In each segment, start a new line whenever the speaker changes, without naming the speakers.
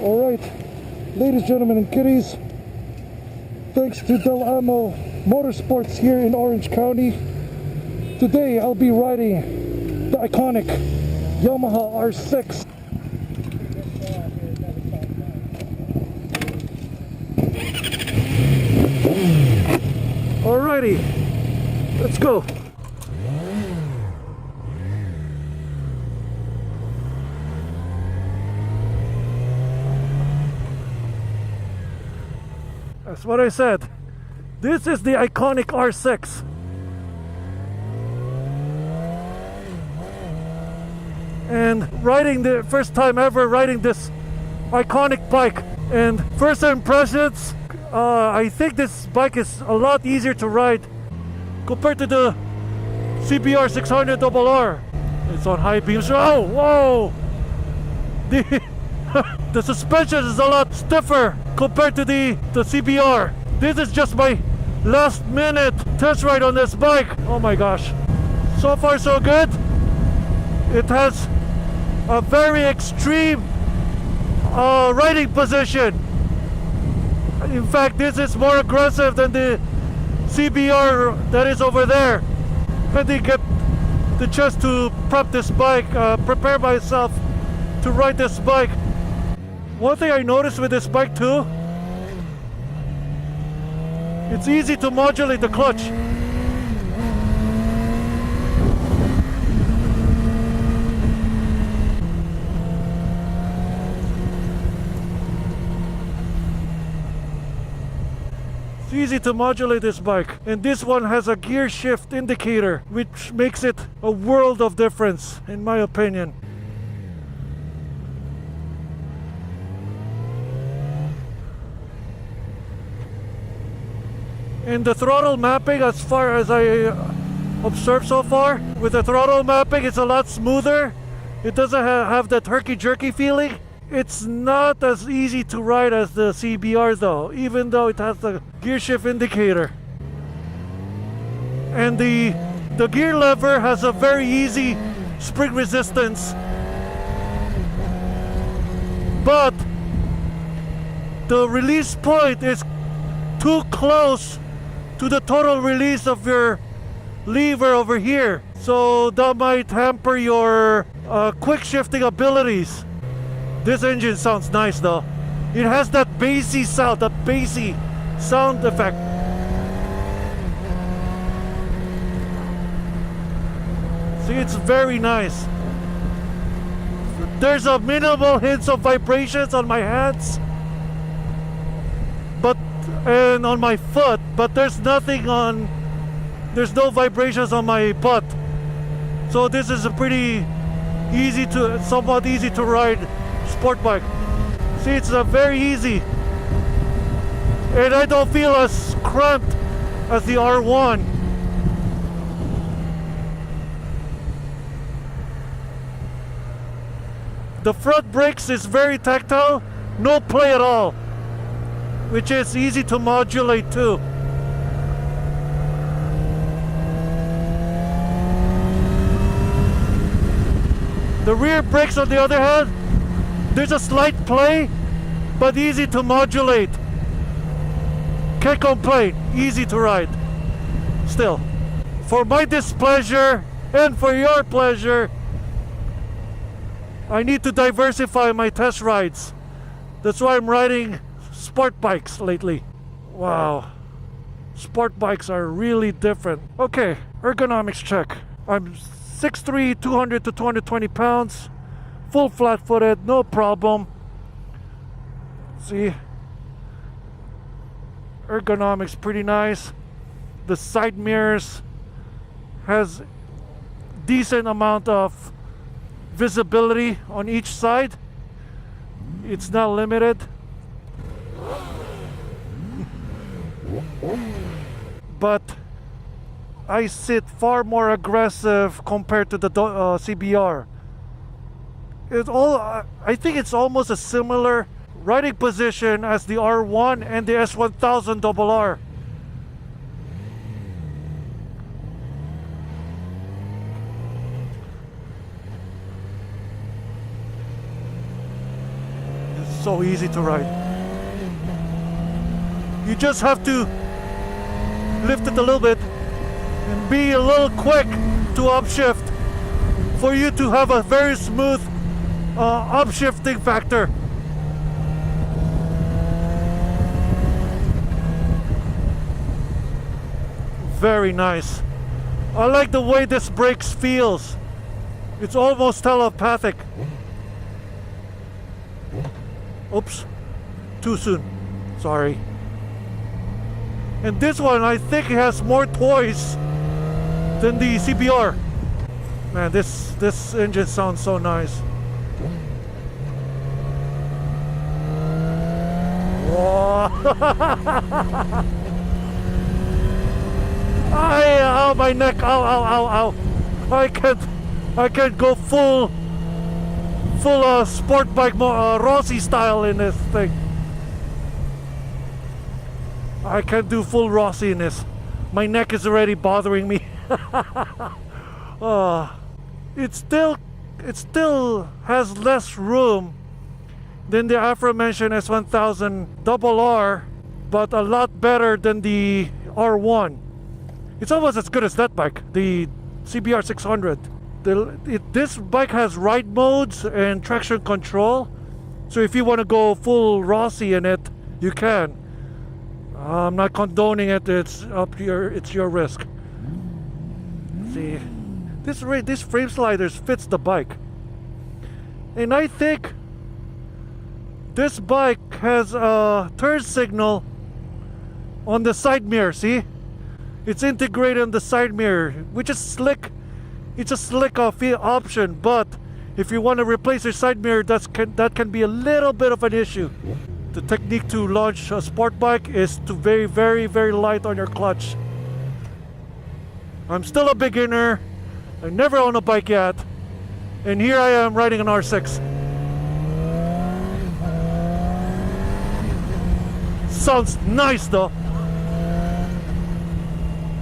Alright, ladies, gentlemen, and kiddies, thanks to Amo Motorsports here in Orange County. Today I'll be riding the iconic Yamaha R6. Alrighty, let's go. That's what I said. This is the iconic R6. And riding the first time ever riding this iconic bike. And first impressions, I think this bike is a lot easier to ride compared to the CBR600 RR. It's on high beams. Oh, whoa! The suspension is a lot stiffer compared to the CBR. This is just my last minute test ride on this bike. Oh my gosh. So far so good. It has a very extreme riding position. In fact, this is more aggressive than the CBR that is over there. I didn't get the chance to prep this bike, prepare myself to ride this bike. One thing I noticed with this bike too, it's easy to modulate the clutch. It's easy to modulate this bike, and this one has a gear shift indicator, which makes it a world of difference in my opinion. And the throttle mapping, as far as I observed so far, with the throttle mapping it's a lot smoother. It doesn't have that herky-jerky feeling. It's not as easy to ride as the CBR though, even though it has the gear shift indicator. And the gear lever has a very easy spring resistance. But the release point is too close to the total release of your lever over here. So that might hamper your quick shifting abilities. This engine sounds nice though. It has that bassy sound, that bassy sound effect. See, it's very nice. There's a minimal hints of vibrations on my hands, and on my foot, but there's no vibrations on my butt. So this is a pretty somewhat easy to ride sport bike. See, it's very easy, and I don't feel as cramped as the R1. The front brakes is very tactile, no play at all, which is easy to modulate too. The rear brakes, on the other hand, there's a slight play, but easy to modulate. Can't complain, easy to ride. Still, for my displeasure and for your pleasure, I need to diversify my test rides. That's why I'm riding sport bikes lately. Wow, sport bikes are really different. Okay, ergonomics check. I'm 6'3", 200 to 220 pounds, full flat-footed, no problem. See, ergonomics pretty nice. The side mirrors has decent amount of visibility on each side. It's not limited. But I sit far more aggressive compared to the CBR. I think it's almost a similar riding position as the R1 and the S1000 RR. So easy to ride. You just have to lift it a little bit and be a little quick to upshift for you to have a very smooth upshifting factor. Very nice. I like the way this brakes feels. It's almost telepathic. Oops, too soon. Sorry. And this one, I think it has more toys than the CBR. Man, this engine sounds so nice. Whoa. Ow, my neck, ow, ow, ow, ow. I can't go full sport bike Rossi style in this thing. I can't do full Rossi in this. My neck is already bothering me. It still has less room than the aforementioned S1000 RR, but a lot better than the R1. It's almost as good as that bike, the CBR600. This bike has ride modes and traction control, so if you want to go full Rossi in it, you can. I'm not condoning it. It's your risk. See, this frame sliders fits the bike, and I think this bike has a turn signal on the side mirror. See, it's integrated on the side mirror, which is slick. It's a slick option, but if you want to replace your side mirror, that can be a little bit of an issue. The technique to launch a sport bike is to very, very, very light on your clutch. I'm still a beginner. I never owned a bike yet, and here I am riding an R6. Sounds nice though,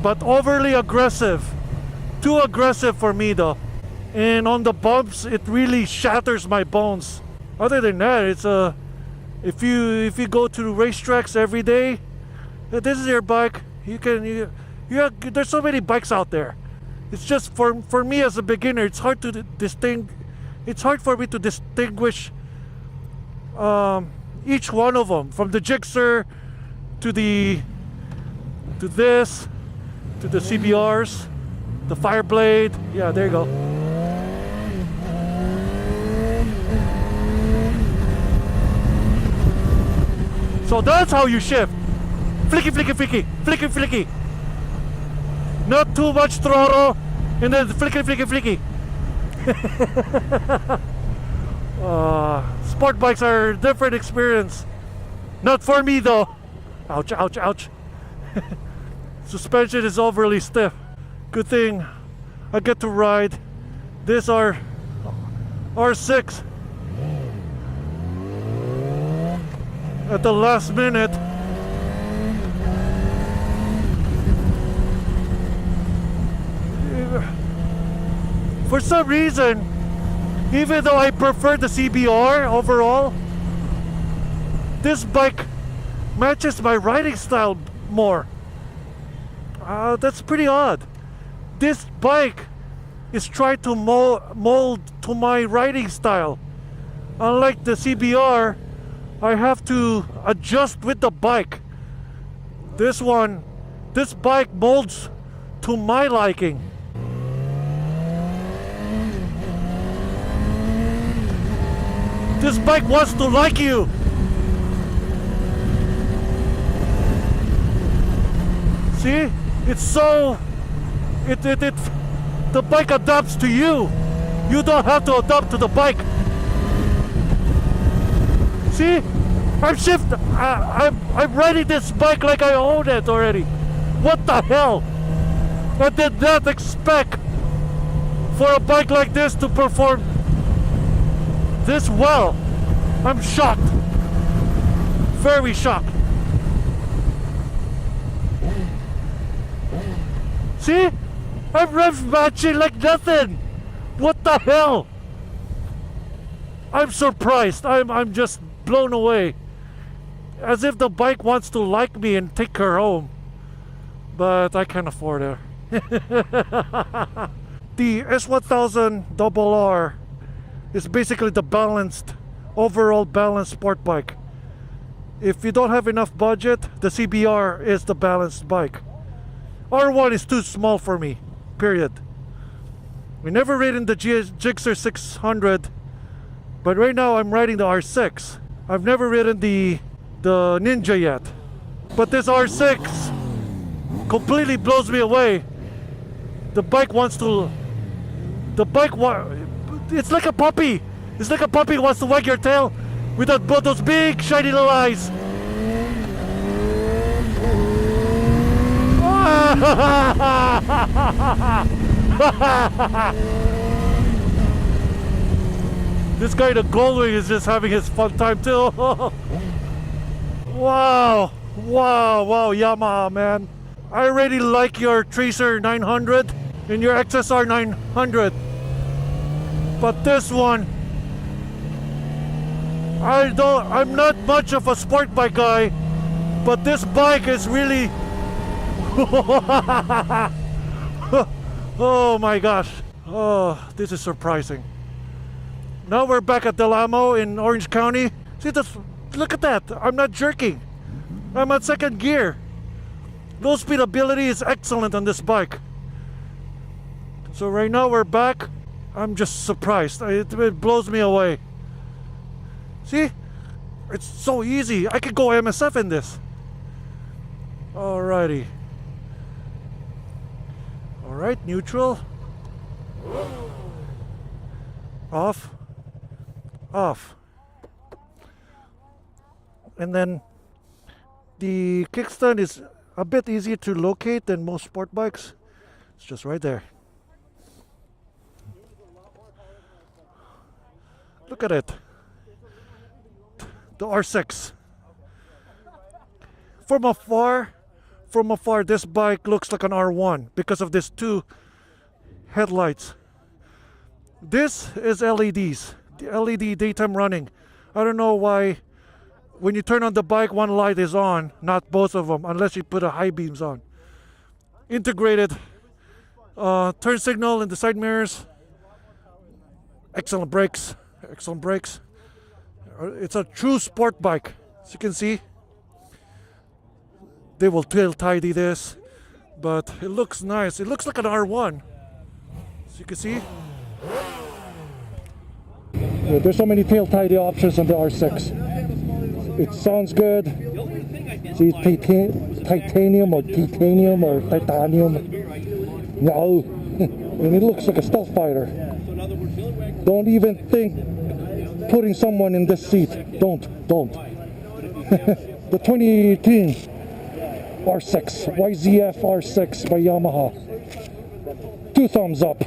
but overly aggressive. Too aggressive for me though, and on the bumps it really shatters my bones. Other than that, it's if you go to racetracks every day, this is your bike. There's so many bikes out there. It's just for me as a beginner, it's hard to It's hard for me to distinguish each one of them, from the Gixxer to the CBRs. The Fireblade, yeah, there you go. So that's how you shift. Flicky, flicky, flicky, flicky, flicky. Not too much throttle, and then flicky, flicky, flicky. Sport bikes are a different experience. Not for me though. Ouch, ouch, ouch. Suspension is overly stiff. Good thing I get to ride this R6 at the last minute. For some reason, even though I prefer the CBR overall, this bike matches my riding style more. That's pretty odd. This bike is trying to mold to my riding style. Unlike the CBR, I have to adjust with the bike. This bike molds to my liking. This bike wants to like you. See? It's so... the bike adapts to you. You don't have to adapt to the bike. See? I'm riding this bike like I own it already. What the hell? I did not expect for a bike like this to perform this well. I'm shocked. Very shocked. See? I'm rev matching like nothing. What the hell? I'm surprised. I'm just blown away. As if the bike wants to like me and take her home. But I can't afford her. The S1000 RR is basically the overall balanced sport bike. If you don't have enough budget, the CBR is the balanced bike. R1 is too small for me, period. We never ridden the Gixxer 600, but right now I'm riding the R6. I've never ridden the Ninja yet. But this R6 completely blows me away. It's like a puppy. It's like a puppy who wants to wag your tail with those big shiny little eyes. This guy in the Goldwing is just having his fun time too. Wow, Yamaha, man. I really like your Tracer 900 and your XSR 900, but this one, I'm not much of a sport bike guy, but this bike is really oh my gosh. Oh, this is surprising. Now we're back at Del Amo in Orange County. See this? Look at that. I'm not jerking. I'm at second gear. Low speed ability is excellent on this bike. So right now we're back. I'm just surprised. It blows me away. See? It's so easy. I could go MSF in this. Alrighty. Alright, neutral. Off. Off. And then the kickstand is a bit easier to locate than most sport bikes. It's just right there. Look at it. The R6. From afar, this bike looks like an R1 because of these two headlights. This is LEDs, the LED daytime running. I don't know why when you turn on the bike, one light is on, not both of them, unless you put a high beams on. Integrated turn signal in the side mirrors. Excellent brakes. Excellent brakes. It's a true sport bike, as you can see. They will tail tidy this, but it looks nice. It looks like an R1, as you can see. Yeah, there's so many tail tidy options on the R6. It sounds good. See, titanium or titanium. No, and it looks like a stealth fighter. Don't even think putting someone in this seat. Don't. The 2018 R6, YZF R6 by Yamaha. 2 thumbs up.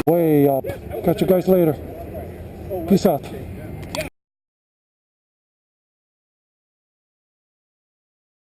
Way up. Catch you guys later. Peace out.